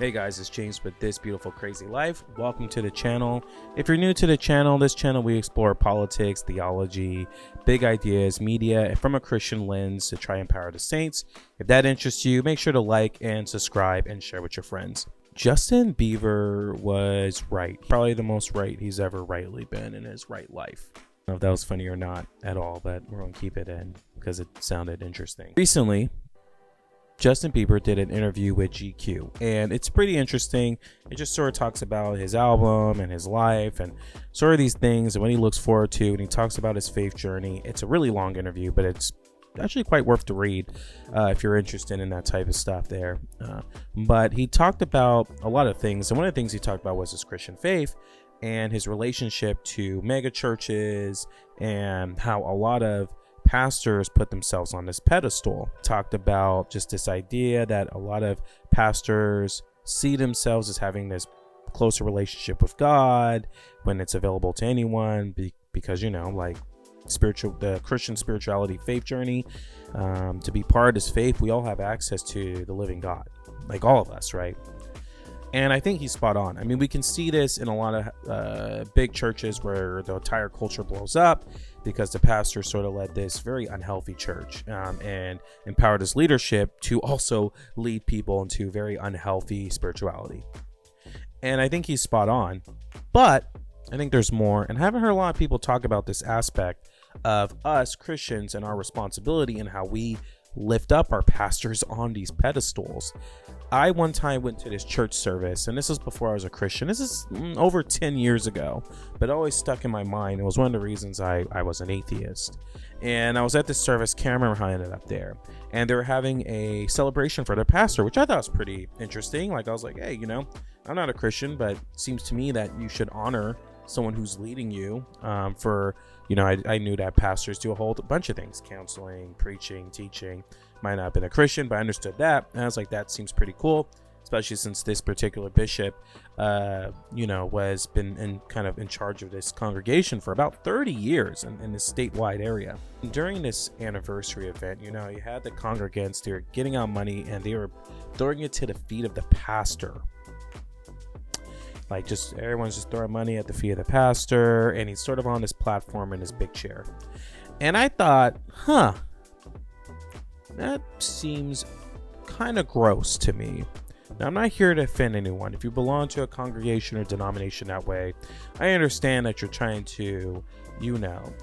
Hey guys, it's James with This Beautiful Crazy Life. Welcome to the channel. If you're new to the channel, we explore politics, theology, big ideas, media from a Christian lens to try and empower the saints. If that interests you, make sure to like and subscribe and share with your friends. Justin Bieber was right. Probably the most right he's ever rightly been in his right life. I don't know if that was funny or not at all, but we're going to keep it in because it sounded interesting. Recently, Justin Bieber did an interview with GQ, and it's pretty interesting. It just sort of talks about his album and his life and sort of these things and what he looks forward to, and he talks about his faith journey. It's a really long interview, but it's actually quite worth to read if you're interested in that type of stuff there. But he talked about a lot of things, and one of the things he talked about was his Christian faith and his relationship to mega churches and how a lot of pastors put themselves on this pedestal. Talked about just this idea that a lot of pastors see themselves as having this closer relationship with God when it's available to anyone, because like the Christian spirituality faith journey, to be part of this faith, we all have access to the living God, like all of us, right? And I think he's spot on. I mean, we can see this in a lot of big churches where the entire culture blows up because the pastor sort of led this very unhealthy church and empowered his leadership to also lead people into very unhealthy spirituality. And I think he's spot on. But I think there's more. And I haven't heard a lot of people talk about this aspect of us Christians and our responsibility and how we lift up our pastors on these pedestals. I one time went to this church service, and this was before I was a Christian. This is over 10 years ago, but always stuck in my mind. It was one of the reasons I was an atheist. And I was at this service, can't remember how I ended up there. And they were having a celebration for their pastor, which I thought was pretty interesting. Like, I was like, hey, I'm not a Christian, but it seems to me that you should honor someone who's leading you I knew that pastors do a whole bunch of things: counseling, preaching, teaching. Might not have been a Christian, but I understood that, and I was like, that seems pretty cool, especially since this particular bishop was been in charge of this congregation for about 30 years in this statewide area. And during this anniversary event, you had the congregants, they were getting out money and they were throwing it to the feet of the pastor. Like, just everyone's just throwing money at the feet of the pastor, and he's sort of on this platform in his big chair. And I thought, that seems kind of gross to me. Now, I'm not here to offend anyone. If you belong to a congregation or denomination that way, I understand that you're trying to,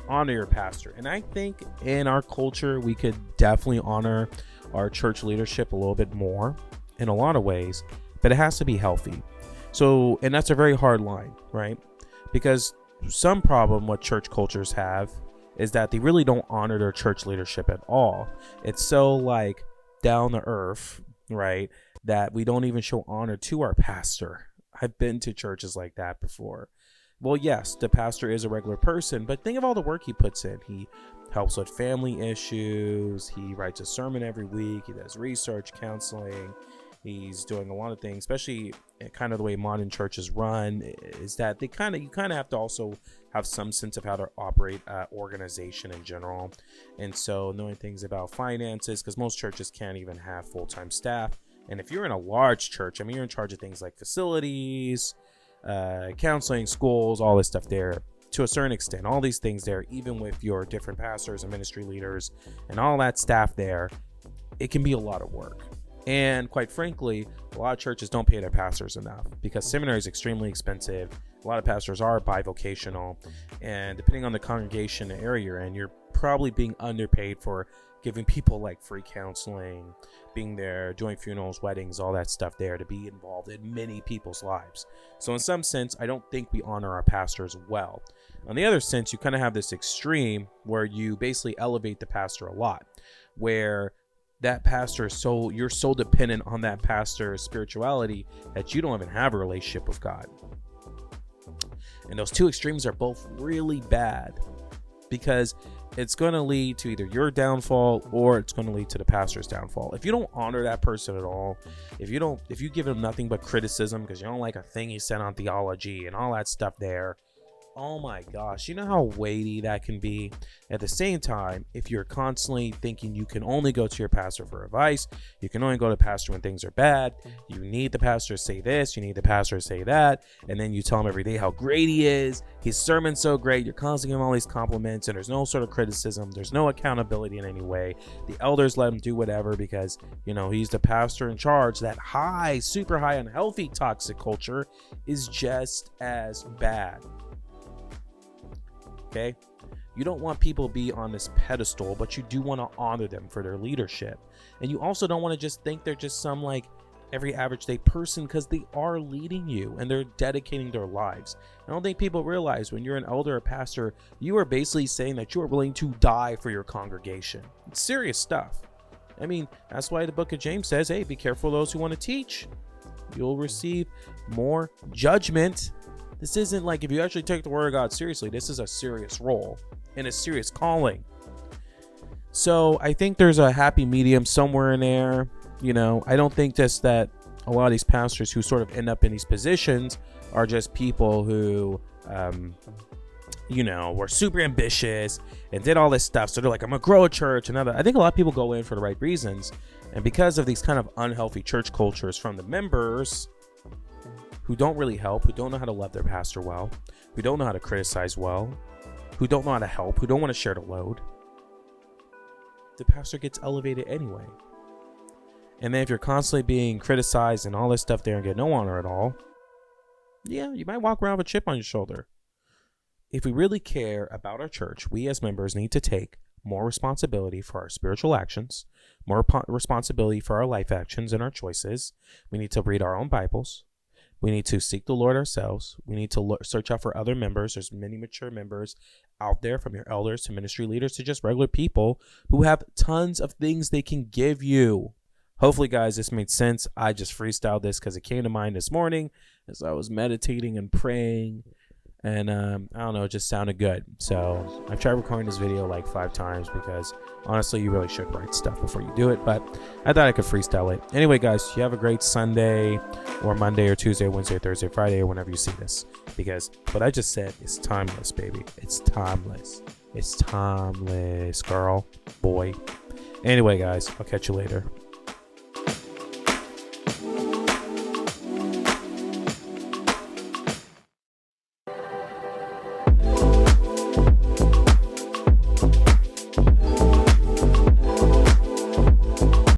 honor your pastor. And I think in our culture, we could definitely honor our church leadership a little bit more in a lot of ways, but it has to be healthy. So, and that's a very hard line, right? Because some problem what church cultures have is that they really don't honor their church leadership at all. It's so down to earth, right, that we don't even show honor to our pastor. I've been to churches like that before. Well, yes, the pastor is a regular person, but think of all the work he puts in. He helps with family issues. He writes a sermon every week. He does research, counseling. He's doing a lot of things, especially kind of the way modern churches run, is that you kind of have to also have some sense of how to operate organization in general. And so knowing things about finances, because most churches can't even have full-time staff. And if you're in a large church, you're in charge of things like facilities, counseling, schools, all this stuff there. To a certain extent, all these things there, even with your different pastors and ministry leaders and all that staff there, it can be a lot of work. And quite frankly, a lot of churches don't pay their pastors enough because seminary is extremely expensive. A lot of pastors are bivocational, and depending on the congregation and area you're in, you're probably being underpaid for giving people free counseling, being there, doing funerals, weddings, all that stuff there, to be involved in many people's lives. So in some sense, I don't think we honor our pastors well. On the other sense, you kind of have this extreme where you basically elevate the pastor a lot, where that pastor you're so dependent on that pastor's spirituality that you don't even have a relationship with God. And those two extremes are both really bad, because it's going to lead to either your downfall or it's going to lead to the pastor's downfall. If you don't honor that person at all, if you give him nothing but criticism because you don't like a thing he said on theology and all that stuff there, Oh my gosh, you know how weighty that can be? At the same time, if you're constantly thinking you can only go to your pastor for advice, you can only go to the pastor when things are bad, you need the pastor to say this, you need the pastor to say that, and then you tell him every day how great he is, his sermon's so great, you're constantly giving him all these compliments, and there's no sort of criticism, there's no accountability in any way. The elders let him do whatever because, he's the pastor in charge. That high, super high, unhealthy, toxic culture is just as bad. Okay, you don't want people to be on this pedestal, but you do want to honor them for their leadership. And you also don't want to just think they're just some every average day person, because they are leading you and they're dedicating their lives. I don't think people realize when you're an elder or pastor, you are basically saying that you are willing to die for your congregation. It's serious stuff. I mean, that's why the book of James says, hey, be careful of those who want to teach. You'll receive more judgment. This isn't like, if you actually take the word of God seriously, this is a serious role and a serious calling. So I think there's a happy medium somewhere in there. I don't think just that a lot of these pastors who sort of end up in these positions are just people who, were super ambitious and did all this stuff. So they're like, I'm going to grow a church. I think a lot of people go in for the right reasons. And because of these kind of unhealthy church cultures from the members, who don't really help, who don't know how to love their pastor well, who don't know how to criticize well, who don't know how to help, who don't want to share the load, the pastor gets elevated anyway. And then if you're constantly being criticized and all this stuff there and get no honor at all, yeah, you might walk around with a chip on your shoulder. If we really care about our church, we as members need to take more responsibility for our spiritual actions, more responsibility for our life actions and our choices. We need to read our own Bibles. We need to seek the Lord ourselves. We need to search out for other members. There's many mature members out there, from your elders to ministry leaders to just regular people who have tons of things they can give you. Hopefully, guys, this made sense. I just freestyled this because it came to mind this morning as I was meditating and praying. And I don't know, it just sounded good. So I've tried recording this video 5 times because honestly, you really should write stuff before you do it. But I thought I could freestyle it. Anyway, guys, you have a great Sunday or Monday or Tuesday, or Wednesday, or Thursday, or Friday, or whenever you see this. Because what I just said is timeless, baby. It's timeless. It's timeless, girl, boy. Anyway, guys, I'll catch you later.